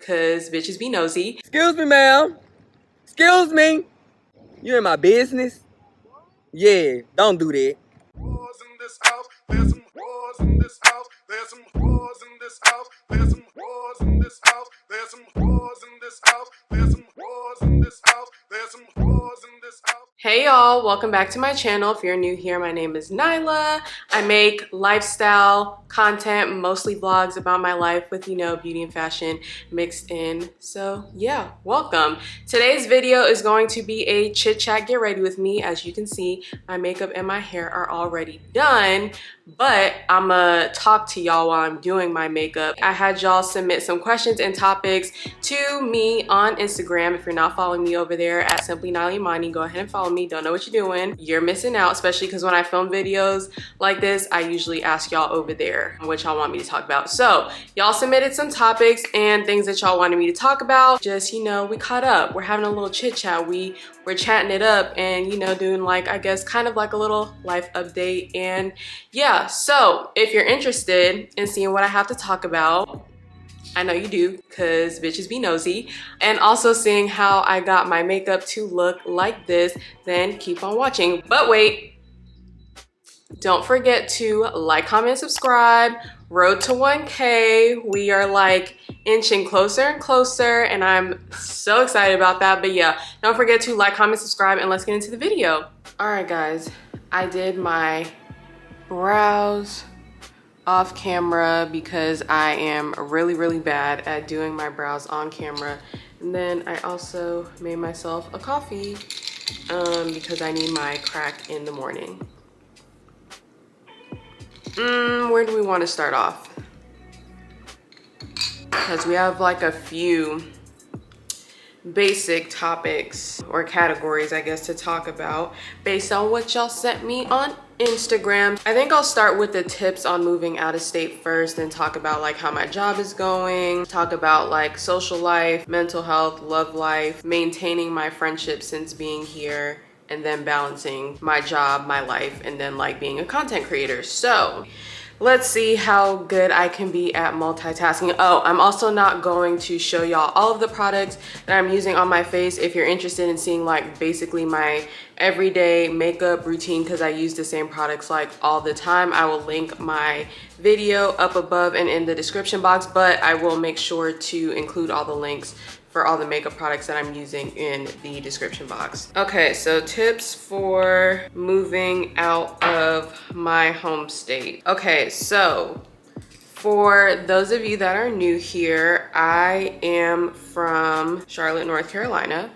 cause bitches be nosy. Excuse me, ma'am. Excuse me. You in my business? Yeah, don't do that. Whores in this house. There's some whores in this house. There's some whores in this house. There's some whores in this house. There's some whores in this house. There's some whores in this house. There's some whores in this house. Hey y'all, welcome back to my channel. If you're new here, my name is Nyla. I make lifestyle content, mostly vlogs about my life with, you know, beauty and fashion mixed in. So yeah, welcome. Today's video is going to be a chit chat, get ready with me. As you can see, my makeup and my hair are already done, but I'ma talk to y'all while I'm doing my makeup. I had y'all submit some questions and topics to me on Instagram. If you're not following me over there at Simply Nyla Imani, go ahead and follow me. Don't know what you're doing. You're missing out, especially because when I film videos like this, I usually ask y'all over there what y'all want me to talk about. So y'all submitted some topics and things that y'all wanted me to talk about. Just, you know, we caught up. We're having a little chit chat. We're chatting it up and, you know, doing like, I guess, kind of like a little life update. And yeah, so if you're interested in seeing what I have to talk about, I know you do, because bitches be nosy, and also seeing how I got my makeup to look like this, then keep on watching. But wait, don't forget to like, comment, subscribe. Road to 1K. We are like inching closer and closer, and I'm so excited about that. But yeah, don't forget to like, comment, subscribe, and let's get into the video. All right, guys, I did my brows off camera because I am really bad at doing my brows on camera. And then I also made myself a coffee because I need my crack in the morning. Where do we want to start off? Because we have like a few basic topics or categories, I guess, to talk about based on what y'all sent me on Instagram. I think I'll start with the tips on moving out of state first and talk about like how my job is going, talk about like social life, mental health, love life, maintaining my friendship since being here, and then balancing my job, my life, and then like being a content creator. So let's see how good I can be at multitasking. Oh, I'm also not going to show y'all all of the products that I'm using on my face. If you're interested in seeing like basically my everyday makeup routine, because I use the same products like all the time, I will link my video up above and in the description box, but I will make sure to include all the links for all the makeup products that I'm using in the description box. Okay, so tips for moving out of my home state. Okay, so for those of you that are new here, I am from Charlotte, North Carolina,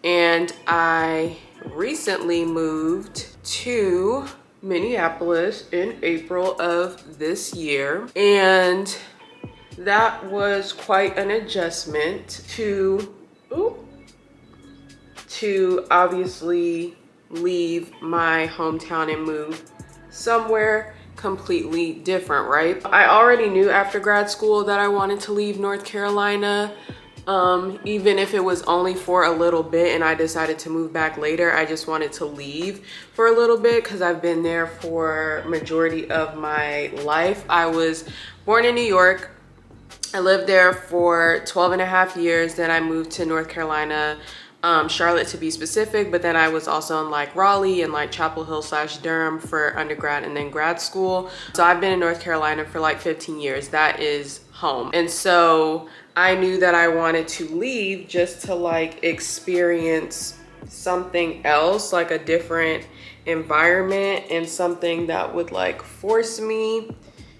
and I recently moved to Minneapolis in April of this year, and that was quite an adjustment to obviously leave my hometown and move somewhere completely different, right? I already knew after grad school that I wanted to leave North Carolina, even if it was only for a little bit and I decided to move back later. I just wanted to leave for a little bit because I've been there for majority of my life. I was born in New York. I lived there for 12 and a half years. Then I moved to North Carolina, Charlotte to be specific, but then I was also in like Raleigh and like Chapel Hill / Durham for undergrad and then grad school. So I've been in North Carolina for like 15 years. That is home. And so I knew that I wanted to leave just to like experience something else, like a different environment, and something that would like force me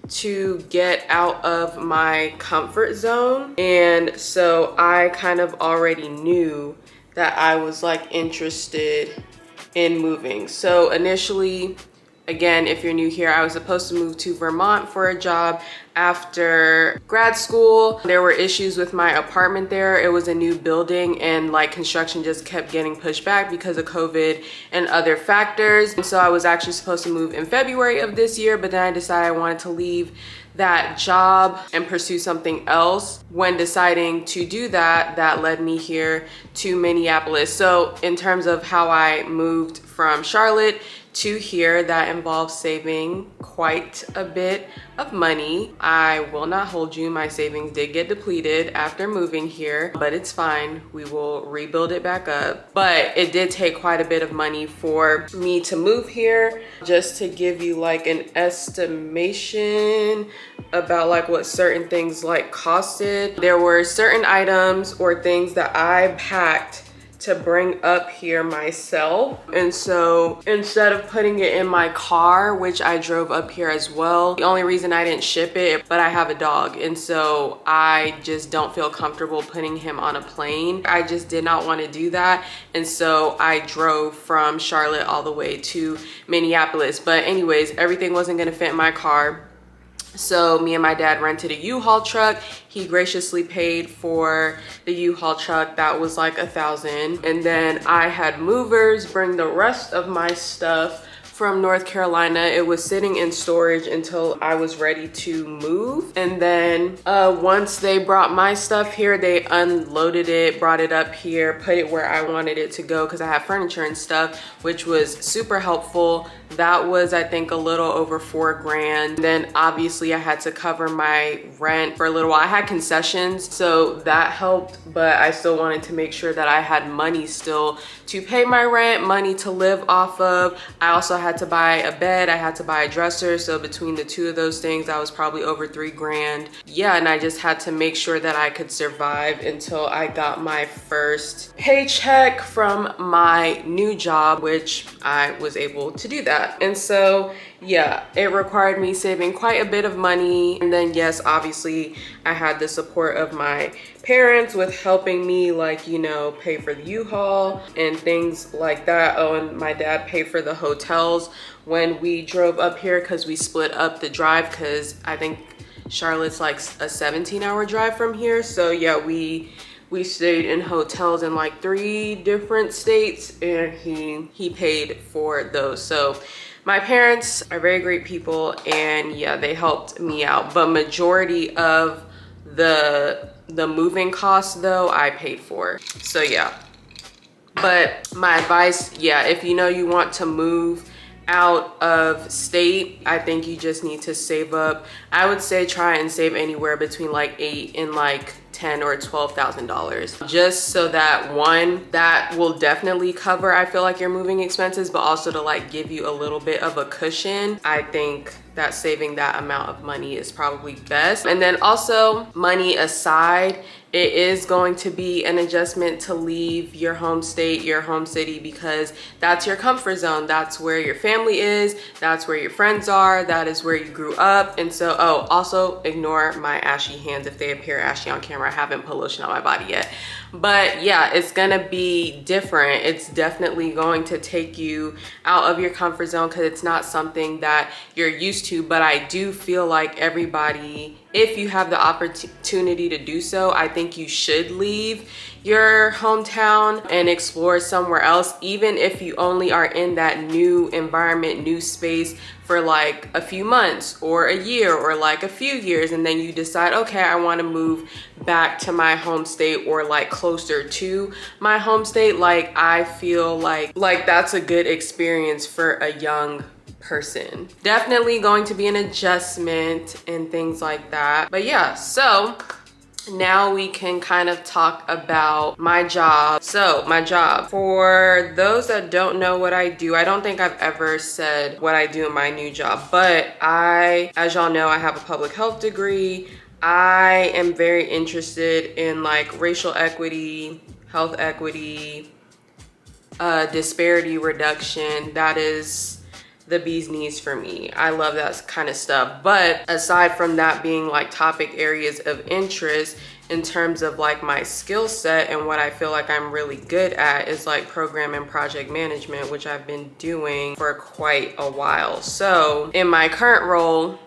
to get out of my comfort zone. And so I kind of already knew that I was like interested in moving. So initially, again, if you're new here, I was supposed to move to Vermont for a job after grad school. There were issues with my apartment there. It was a new building and like construction just kept getting pushed back because of COVID and other factors. And so I was actually supposed to move in February of this year, but then I decided I wanted to leave that job and pursue something else. When deciding to do that, that led me here to Minneapolis. So in terms of how I moved from Charlotte to here that involves saving quite a bit of money. I will not hold you, my savings did get depleted after moving here, but it's fine. We will rebuild it back up. But it did take quite a bit of money for me to move here. Just to give you like an estimation about like what certain things like costed. There were certain items or things that I packed to bring up here myself. And so instead of putting it in my car, which I drove up here as well, the only reason I didn't ship it, but I have a dog. And so I just don't feel comfortable putting him on a plane. I just did not want to do that. And so I drove from Charlotte all the way to Minneapolis. But anyways, everything wasn't gonna fit in my car. So me and my dad rented a U-Haul truck. He graciously paid for the U-Haul truck. That was like $1,000. And then I had movers bring the rest of my stuff from North Carolina. It was sitting in storage until I was ready to move. And then once they brought my stuff here, they unloaded it, brought it up here, put it where I wanted it to go because I have furniture and stuff, which was super helpful. That was, I think, a little over $4 grand. Then obviously I had to cover my rent for a little while. I had concessions, so that helped, but I still wanted to make sure that I had money still to pay my rent, money to live off of. I also had to buy a bed, I had to buy a dresser. So between the two of those things, that was probably over $3 grand. Yeah, and I just had to make sure that I could survive until I got my first paycheck from my new job, which I was able to do that. And so yeah, it required me saving quite a bit of money. And then yes, obviously I had the support of my parents with helping me, like, you know, pay for the U-Haul and things like that. Oh, and my dad paid for the hotels when we drove up here because we split up the drive, because I think Charlotte's like a 17-hour drive from here. So yeah, we stayed in hotels in like 3 different states, and he paid for those. So my parents are very great people, and yeah, they helped me out. But majority of the moving costs though, I paid for. So yeah, but my advice, yeah, if you know you want to move out of state, I think you just need to save up. I would say try and save anywhere between like $8,000 and like $10,000 or $12,000, just so that one, that will definitely cover, I feel like, your moving expenses, but also to like give you a little bit of a cushion. I think that saving that amount of money is probably best. And then also, money aside, it is going to be an adjustment to leave your home state, your home city, because that's your comfort zone. That's where your family is. That's where your friends are. That is where you grew up. And so, oh, also ignore my ashy hands if they appear ashy on camera. I haven't put lotion on my body yet. But yeah, it's gonna be different. It's definitely going to take you out of your comfort zone because it's not something that you're used to. But I do feel like everybody, if you have the opportunity to do so, I think you should leave your hometown and explore somewhere else, even if you only are in that new environment, new space for like a few months or a year or like a few years, and then you decide, okay, I want to move back to my home state or like closer to my home state. Like, I feel like that's a good experience for a young person. Definitely going to be an adjustment and things like that. But yeah, so now we can kind of talk about my job. So my job, for those that don't know what I do, I don't think I've ever said what I do in my new job, but as y'all know, I have a public health degree. I am very interested in like racial equity, health equity, disparity reduction. That is the bee's knees for me. I love that kind of stuff. But aside from that being like topic areas of interest, in terms of like my skill set and what I feel like I'm really good at is like program and project management, which I've been doing for quite a while. So in my current role,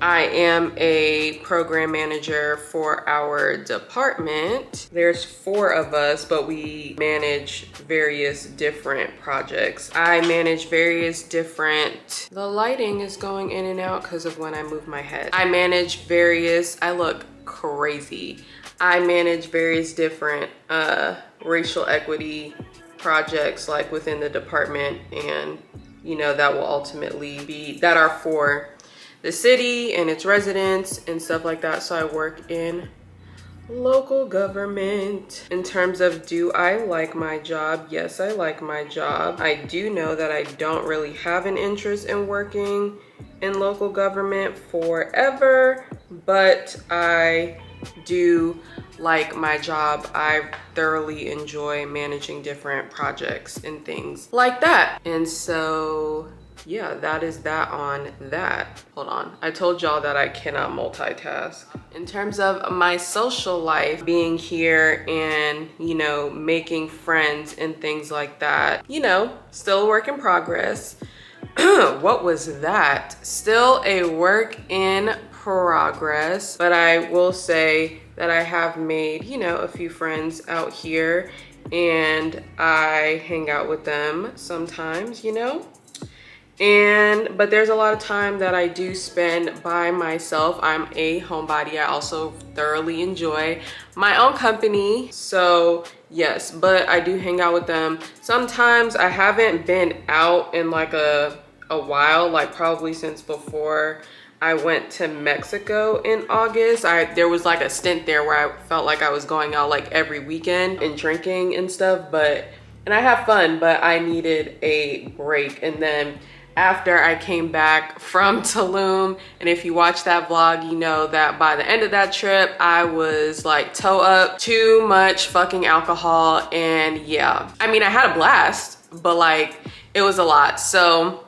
I am a program manager for our department. There's 4 of us, but we manage various different projects. I manage various different, the lighting is going in and out because of when I move my head. I look crazy. I manage various different racial equity projects like within the department and you know, that will ultimately be, that are for the city and its residents and stuff like that. So I work in local government. In terms of, do I like my job? Yes, I like my job. I do know that I don't really have an interest in working in local government forever, but I do like my job. I thoroughly enjoy managing different projects and things like that. And so yeah, that is that on that. Hold on, I told y'all that I cannot multitask. In terms of my social life, being here and, you know, making friends and things like that, you know, still a work in progress. What was that? Still a work in progress, but I will say that I have made, you know, a few friends out here and I hang out with them sometimes, you know. But there's a lot of time that I do spend by myself. I'm a homebody. I also thoroughly enjoy my own company. So yes, but I do hang out with them. Sometimes I haven't been out in like a while, like probably since before I went to Mexico in August. There was like a stint there where I felt like I was going out like every weekend and drinking and stuff, and I have fun, but I needed a break. And then after I came back from Tulum, and if you watch that vlog, you know that by the end of that trip, I was like toe up, too much fucking alcohol. And yeah, I mean, I had a blast, but like it was a lot. So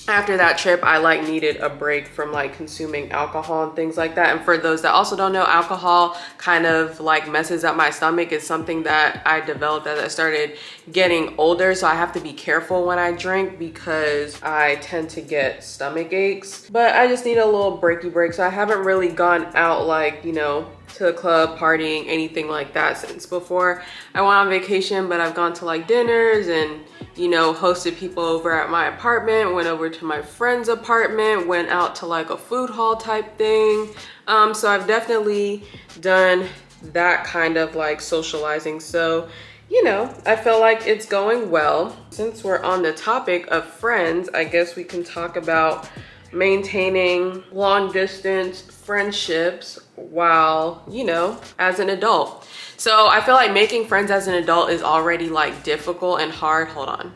after that trip, I like needed a break from like consuming alcohol and things like that. And for those that also don't know, alcohol kind of like messes up my stomach. It's something that I developed as I started getting older. So I have to be careful when I drink because I tend to get stomach aches. But I just need a little breaky break. So I haven't really gone out like, you know, to the club, partying, anything like that since before I went on vacation. But I've gone to like dinners and, you know, hosted people over at my apartment, went over to my friend's apartment, went out to like a food hall type thing. So I've definitely done that kind of like socializing. So, you know, I feel like it's going well. Since we're on the topic of friends, I guess we can talk about maintaining long distance friendships while, you know, as an adult. So I feel like making friends as an adult is already like difficult and hard. Hold on.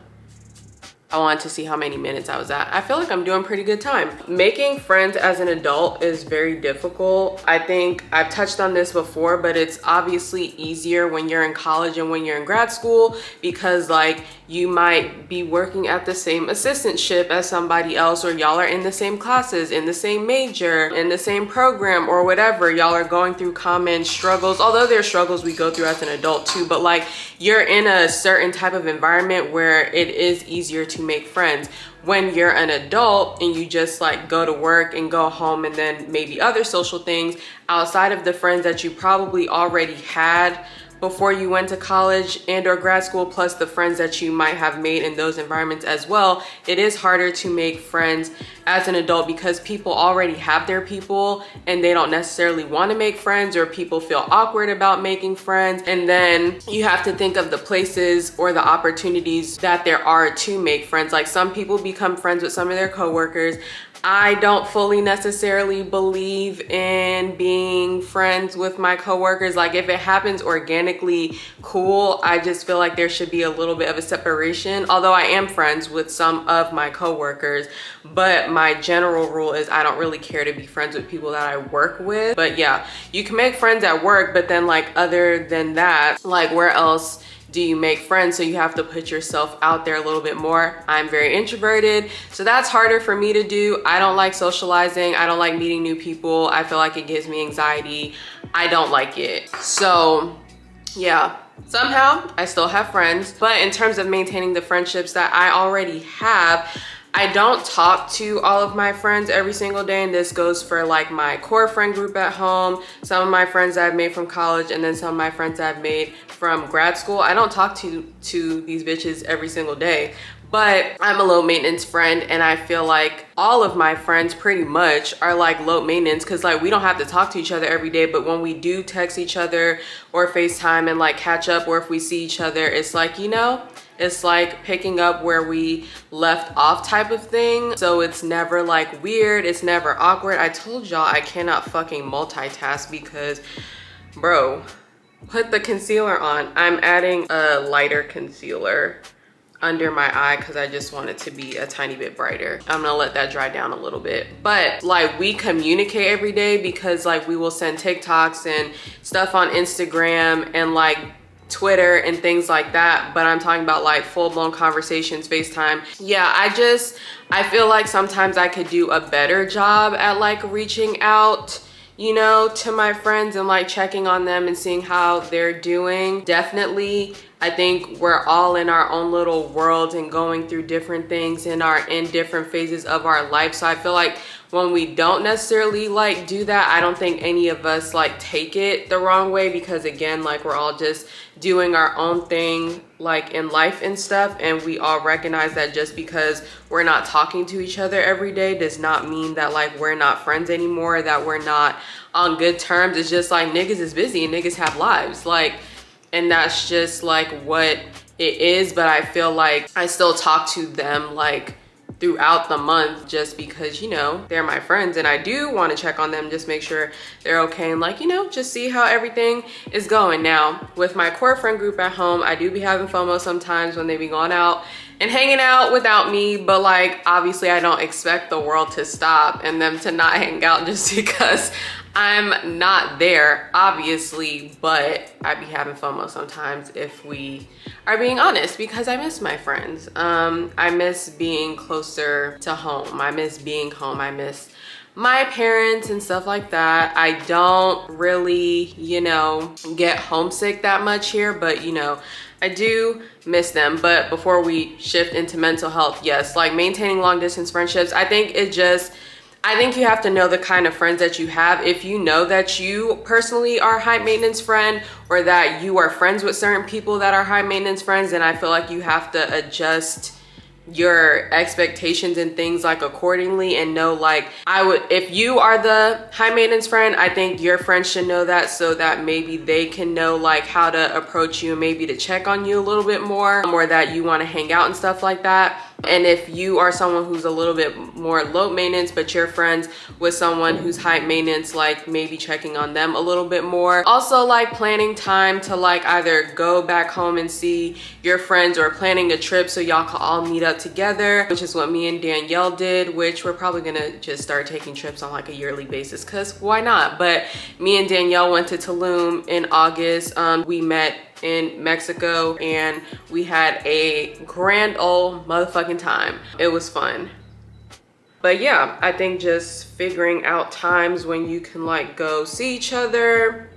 I wanted to see how many minutes I was at. I feel like I'm doing pretty good time. Making friends as an adult is very difficult. I think I've touched on this before, but it's obviously easier when you're in college and when you're in grad school because like you might be working at the same assistantship as somebody else, or y'all are in the same classes, in the same major, in the same program or whatever. Y'all are going through common struggles, although there's struggles we go through as an adult too, but like you're in a certain type of environment where it is easier to make friends. When you're an adult and you just like go to work and go home and then maybe other social things outside of the friends that you probably already had before you went to college and or grad school, plus the friends that you might have made in those environments as well, it is harder to make friends as an adult because people already have their people and they don't necessarily want to make friends, or people feel awkward about making friends. And then you have to think of the places or the opportunities that there are to make friends. Like some people become friends with some of their coworkers. I don't fully necessarily believe in being friends with my coworkers. Like if it happens organically, cool. I just feel like there should be a little bit of a separation. Although I am friends with some of my coworkers, but my general rule is I don't really care to be friends with people that I work with. But yeah, you can make friends at work, but then like other than that, like where else do you make friends? So you have to put yourself out there a little bit more. I'm very introverted, so that's harder for me to do. I don't like socializing. I don't like meeting new people. I feel like it gives me anxiety. I don't like it. So yeah, somehow I still have friends, but in terms of maintaining the friendships that I already have, I don't talk to all of my friends every single day, and this goes for like my core friend group at home, some of my friends that I've made from college, and then some of my friends that I've made from grad school. I don't talk to these bitches every single day, but I'm a low maintenance friend, and I feel like all of my friends pretty much are like low maintenance because like we don't have to talk to each other every day, but when we do text each other or FaceTime and like catch up, or if we see each other, it's like, you know, It's like picking up where we left off type of thing. So it's never like weird, it's never awkward. I told y'all I cannot fucking multitask because, bro, put the concealer on. I'm adding a lighter concealer under my eye because I just want it to be a tiny bit brighter. I'm gonna let that dry down a little bit. But like, we communicate every day because like we will send TikToks and stuff on Instagram and like Twitter and things like that. But I'm talking about like full-blown conversations, FaceTime. Yeah, I feel like sometimes I could do a better job at like reaching out, you know, to my friends and like checking on them and seeing how they're doing. Definitely, I think we're all in our own little world and going through different things and are in different phases of our life. So I feel like when we don't necessarily like do that, I don't think any of us like take it the wrong way, because again, like we're all just doing our own thing like in life and stuff, and we all recognize that just because we're not talking to each other every day does not mean that like we're not friends anymore, that we're not on good terms. It's just like niggas is busy and niggas have lives, like, and that's just like what it is. But I feel like I still talk to them like throughout the month just because, you know, they're my friends and I do want to check on them, just make sure they're okay and like, you know, just see how everything is going. Now with my core friend group at home, I do be having FOMO sometimes when they be going out and hanging out without me, but like obviously I don't expect the world to stop and them to not hang out just because I'm not there, obviously. But I be having FOMO sometimes, if we are being honest, because I miss my friends. I miss being closer to home. I miss being home. I miss my parents and stuff like that. I don't really, you know, get homesick that much here, but you know, I do miss them. But before we shift into mental health, yes, like maintaining long distance friendships, I think you have to know the kind of friends that you have. If you know that you personally are a high maintenance friend, or that you are friends with certain people that are high maintenance friends, then I feel like you have to adjust your expectations and things like accordingly, and know like if you are the high maintenance friend, I think your friends should know that, so that maybe they can know like how to approach you and maybe to check on you a little bit more, or that you want to hang out and stuff like that. And if you are someone who's a little bit more low maintenance, but you're friends with someone who's high maintenance, like maybe checking on them a little bit more. Also like planning time to like either go back home and see your friends, or planning a trip so y'all can all meet up together, which is what me and Danielle did, which we're probably gonna just start taking trips on like a yearly basis, because why not? But me and Danielle went to Tulum in August. We met in Mexico and we had a grand old motherfucking time. It was fun. But yeah, I think just figuring out times when you can like go see each other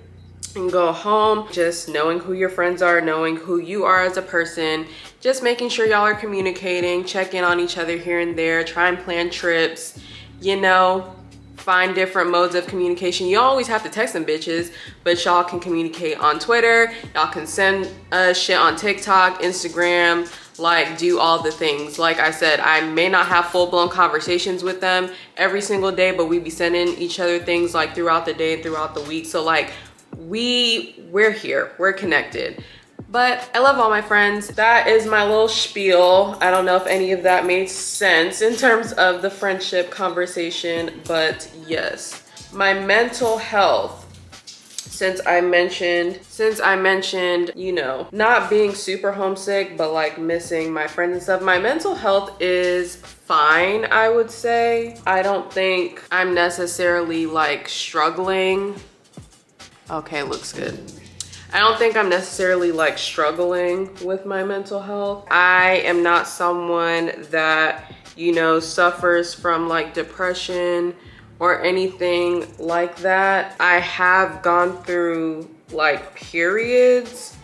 and go home, just knowing who your friends are, knowing who you are as a person, just making sure y'all are communicating, check in on each other here and there, try and plan trips, you know, find different modes of communication. You always have to text them bitches, but y'all can communicate on Twitter, y'all can send shit on TikTok, Instagram, like do all the things. Like I said, I may not have full-blown conversations with them every single day, but we be sending each other things like throughout the day and throughout the week. So like we're here, we're connected. But I love all my friends. That is my little spiel. I don't know if any of that made sense in terms of the friendship conversation, but yes. My mental health, since I mentioned, you know, not being super homesick, but like missing my friends and stuff, my mental health is fine, I would say. I don't think I'm necessarily like struggling. Okay, looks good. I don't think I'm necessarily like struggling with my mental health. I am not someone that, you know, suffers from like depression or anything like that. I have gone through like periods,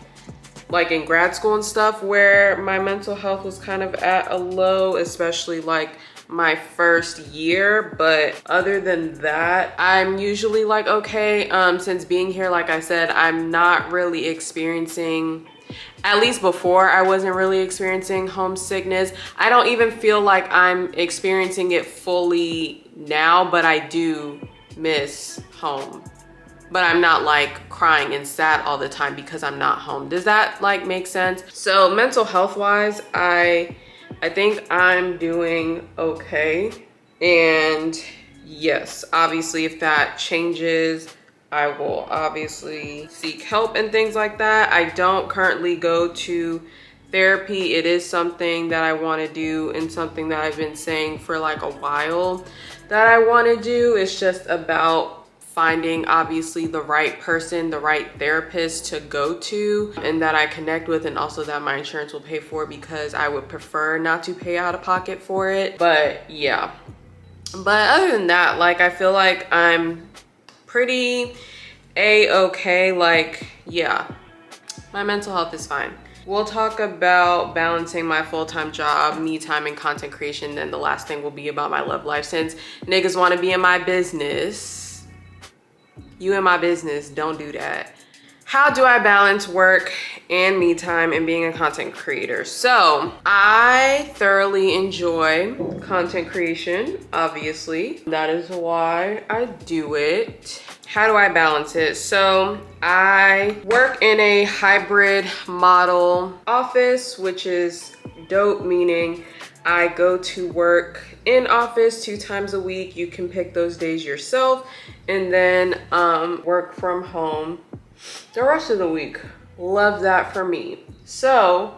like in grad school and stuff, where my mental health was kind of at a low, especially like my first year. But other than that, I'm usually like okay. Since being here, like I said, I'm not really experiencing, at least before I wasn't really experiencing homesickness. I don't even feel like I'm experiencing it fully now, but I do miss home. but I'm not like crying and sad all the time because I'm not home. Does that like make sense? So mental health wise, I think I'm doing okay. And yes, obviously if that changes, I will obviously seek help and things like that. I don't currently go to therapy. It is something that I want to do and something that I've been saying for like a while that I want to do. It's just about finding obviously the right person, the right therapist to go to and that I connect with, and also that my insurance will pay for, because I would prefer not to pay out of pocket for it. But yeah, but other than that, like I feel like I'm pretty a-okay. Like yeah, my mental health is fine. We'll talk about balancing my full-time job, me time, and content creation. Then the last thing will be about my love life, since niggas want to be in my business. You in my business, don't do that. How do I balance work and me time and being a content creator? So I thoroughly enjoy content creation, obviously. That is why I do it. How do I balance it? So I work in a hybrid model office, which is dope, meaning I go to work in office 2 times a week. You can pick those days yourself, and then work from home the rest of the week. Love that for me. So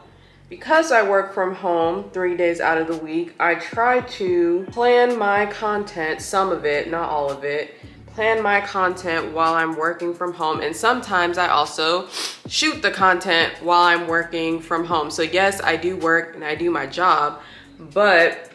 because I work from home 3 days out of the week, I try to plan my content, some of it, not all of it, plan my content while I'm working from home. And sometimes I also shoot the content while I'm working from home. So yes, I do work and I do my job, but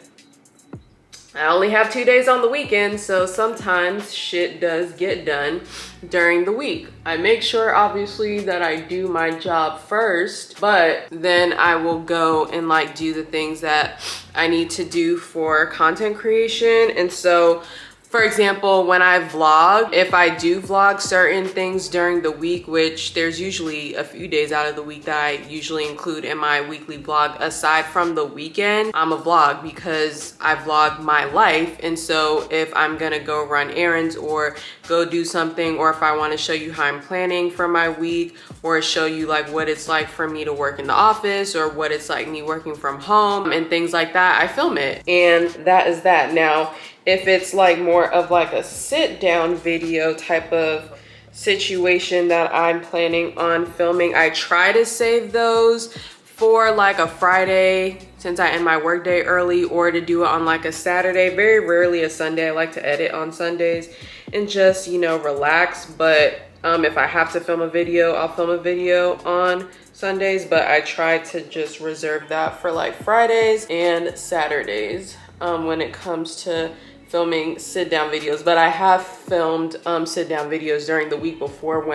I only have 2 days on the weekend, so sometimes shit does get done during the week. I make sure obviously that I do my job first, but then I will go and like do the things that I need to do for content creation. And so for example, when I vlog, if I do vlog certain things during the week, which there's usually a few days out of the week that I usually include in my weekly vlog, aside from the weekend, I'm a vlog because I vlog my life. And so if I'm gonna go run errands or go do something, or if I wanna show you how I'm planning for my week, or show you like what it's like for me to work in the office, or what it's like me working from home and things like that, I film it. And that is that. Now, if it's like more of like a sit down video type of situation that I'm planning on filming, I try to save those for like a Friday, since I end my workday early, or to do it on like a Saturday, very rarely a Sunday. I like to edit on Sundays and just, you know, relax. But if I have to film a video, I'll film a video on Sundays, but I try to just reserve that for like Fridays and Saturdays when it comes to filming sit down videos. But I have filmed sit down videos during the week before,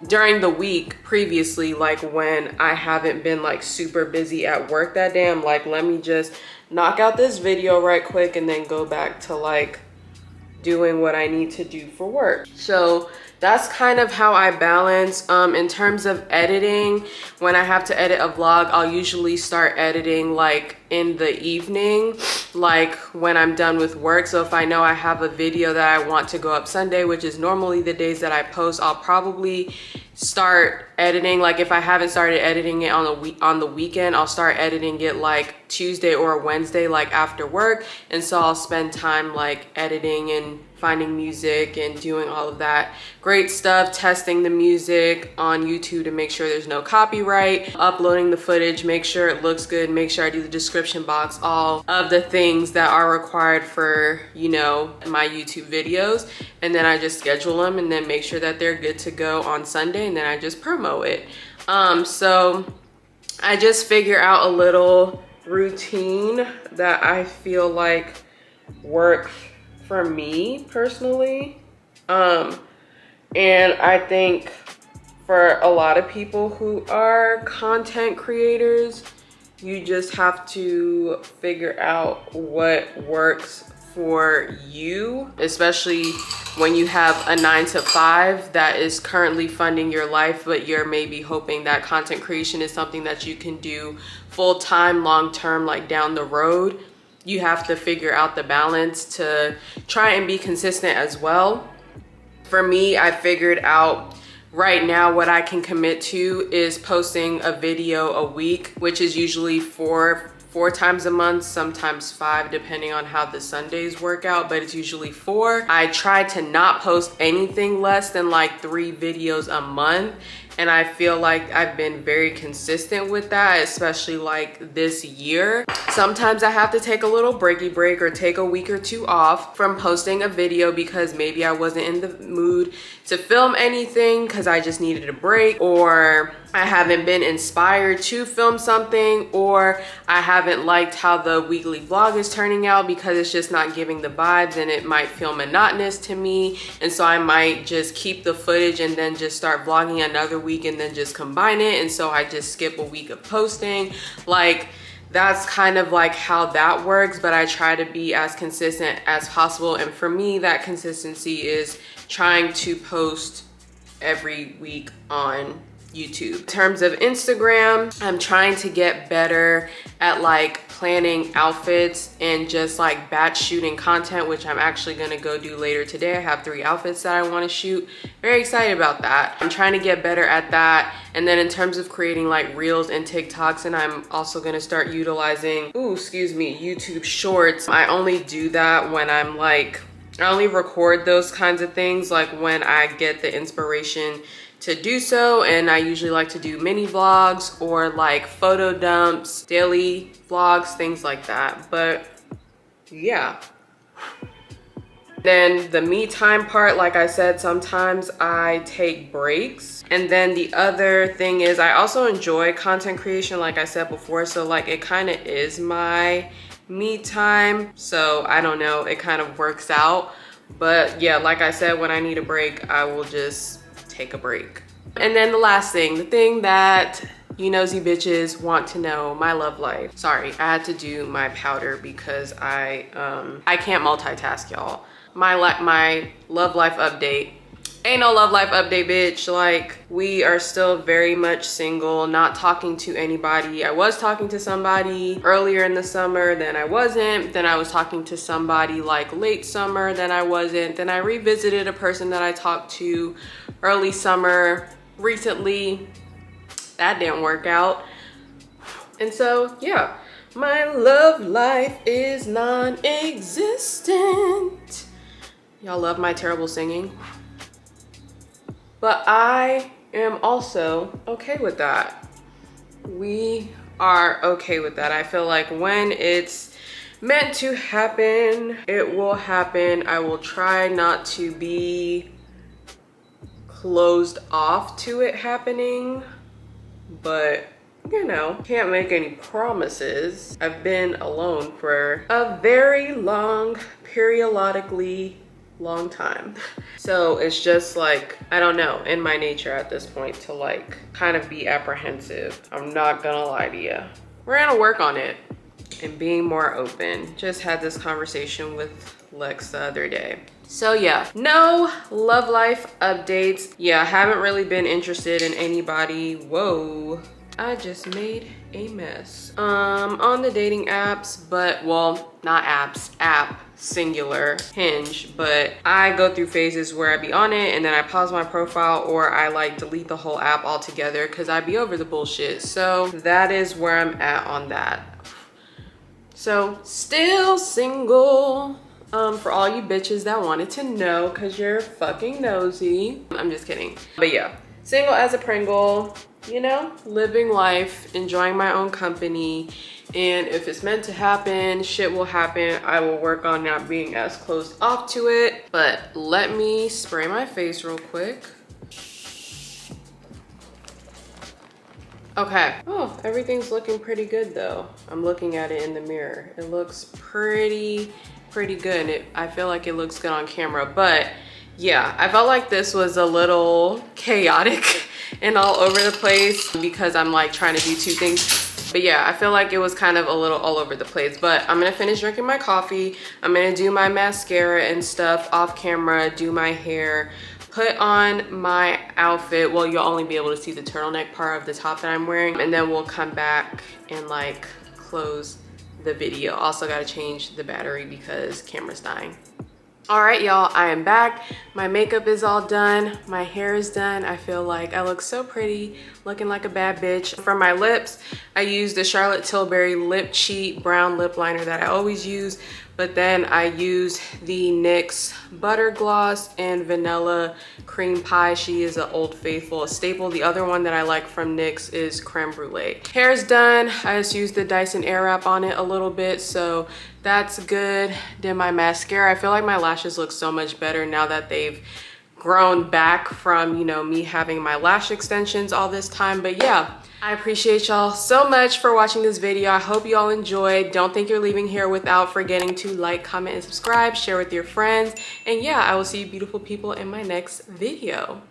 during the week previously, like when I haven't been like super busy at work that day. I'm like, let me just knock out this video right quick and then go back to like doing what I need to do for work. So that's kind of how I balance. In terms of editing, when I have to edit a vlog, I'll usually start editing like in the evening, like when I'm done with work. So if I know I have a video that I want to go up Sunday, which is normally the days that I post, I'll probably start editing. Like if I haven't started editing it on the weekend, I'll start editing it like Tuesday or Wednesday, like after work. And so I'll spend time like editing and finding music and doing all of that great stuff, testing the music on YouTube to make sure there's no copyright, uploading the footage, make sure it looks good, make sure I do the description box, all of the things that are required for, you know, my YouTube videos. And then I just schedule them and then make sure that they're good to go on Sunday, and then I just promo it. So I just figure out a little routine that I feel like works for me personally. And I think for a lot of people who are content creators, you just have to figure out what works for you, especially when you have a 9-to-5 that is currently funding your life, but you're maybe hoping that content creation is something that you can do full-time, long-term, like down the road. You have to figure out the balance to try and be consistent as well. For me, I figured out right now what I can commit to is posting a video a week, which is usually four times a month, sometimes 5 depending on how the Sundays work out, but it's usually 4. I try to not post anything less than like 3 videos a month, and I feel like I've been very consistent with that, especially like this year. Sometimes I have to take a little breaky break or take a week or 2 off from posting a video because maybe I wasn't in the mood to film anything because I just needed a break, or I haven't been inspired to film something, or I haven't liked how the weekly vlog is turning out because it's just not giving the vibes and it might feel monotonous to me. And so I might just keep the footage and then just start vlogging another week and then just combine it. And so I just skip a week of posting. Like, that's kind of like how that works, but I try to be as consistent as possible. And for me, that consistency is trying to post every week on YouTube. In terms of Instagram, I'm trying to get better at like planning outfits and just like batch shooting content, which I'm actually gonna go do later today. I have 3 outfits that I wanna shoot. Very excited about that. I'm trying to get better at that. And then in terms of creating like reels and TikToks, and I'm also gonna start utilizing, YouTube Shorts. I only do that when I'm like, I only record those kinds of things like when I get the inspiration to do so, and I usually like to do mini vlogs or like photo dumps, daily vlogs, things like that. But yeah. Then the me time part, like I said, sometimes I take breaks. And then the other thing is I also enjoy content creation, like I said before, so like it kind of is my me time. So I don't know, it kind of works out. But yeah, like I said, when I need a break, I will just take a break. And then the last thing, the thing that you nosy bitches want to know, my love life. Sorry, I had to do my powder because I can't multitask, y'all. My love life update. Ain't no love life update, bitch. Like, we are still very much single, not talking to anybody. I was talking to somebody earlier in the summer, then I wasn't. Then I was talking to somebody like late summer, then I wasn't. Then I revisited a person that I talked to early summer recently. That didn't work out. And so, yeah, my love life is non-existent. Y'all love my terrible singing. But I am also okay with that. We are okay with that. I feel like when it's meant to happen, it will happen. I will try not to be closed off to it happening, but you know, can't make any promises. I've been alone for a very long, periodically long time. So it's just like, I don't know, in my nature at this point to like kind of be apprehensive. I'm not gonna lie to you. We're gonna work on it and being more open. Just had this conversation with Lex the other day. So yeah, no love life updates. Yeah, I haven't really been interested in anybody. Whoa, I just made a mess. On the dating apps, but well, not apps, app, singular, Hinge, but I go through phases where I be on it and then I pause my profile or I like delete the whole app altogether because I be over the bullshit. So that is where I'm at on that. So still single. For all you bitches that wanted to know because you're fucking nosy. I'm just kidding. But yeah, single as a Pringle, you know, living life, enjoying my own company. And if it's meant to happen, shit will happen. I will work on not being as closed off to it. But let me spray my face real quick. Okay. Oh, everything's looking pretty good though. I'm looking at it in the mirror. It looks pretty good. I feel like it looks good on camera, but yeah, I felt like this was a little chaotic and all over the place because I'm like trying to do 2 things. But yeah, I feel like it was kind of a little all over the place, but I'm gonna finish drinking my coffee. I'm gonna do my mascara and stuff off camera, do my hair, put on my outfit. Well, you'll only be able to see the turtleneck part of the top that I'm wearing, and then we'll come back and like close the video. Also gotta change the battery because camera's dying. All right, y'all, I am back. My makeup is all done. My hair is done. I feel like I look so pretty, looking like a bad bitch. For my lips, I used the Charlotte Tilbury Lip Cheat Brown Lip Liner that I always use, but then I used the NYX Butter Gloss and Vanilla Cream Pie. She is an Old Faithful, a staple. The other one that I like from NYX is Creme Brulee. Hair's done. I just used the Dyson Airwrap on it a little bit, so that's good. Did my mascara. I feel like my lashes look so much better now that they've grown back from, you know, me having my lash extensions all this time. But yeah, I appreciate y'all so much for watching this video. I hope you all enjoyed. Don't think you're leaving here without forgetting to like, comment, and subscribe, share with your friends. And yeah, I will see you beautiful people in my next video.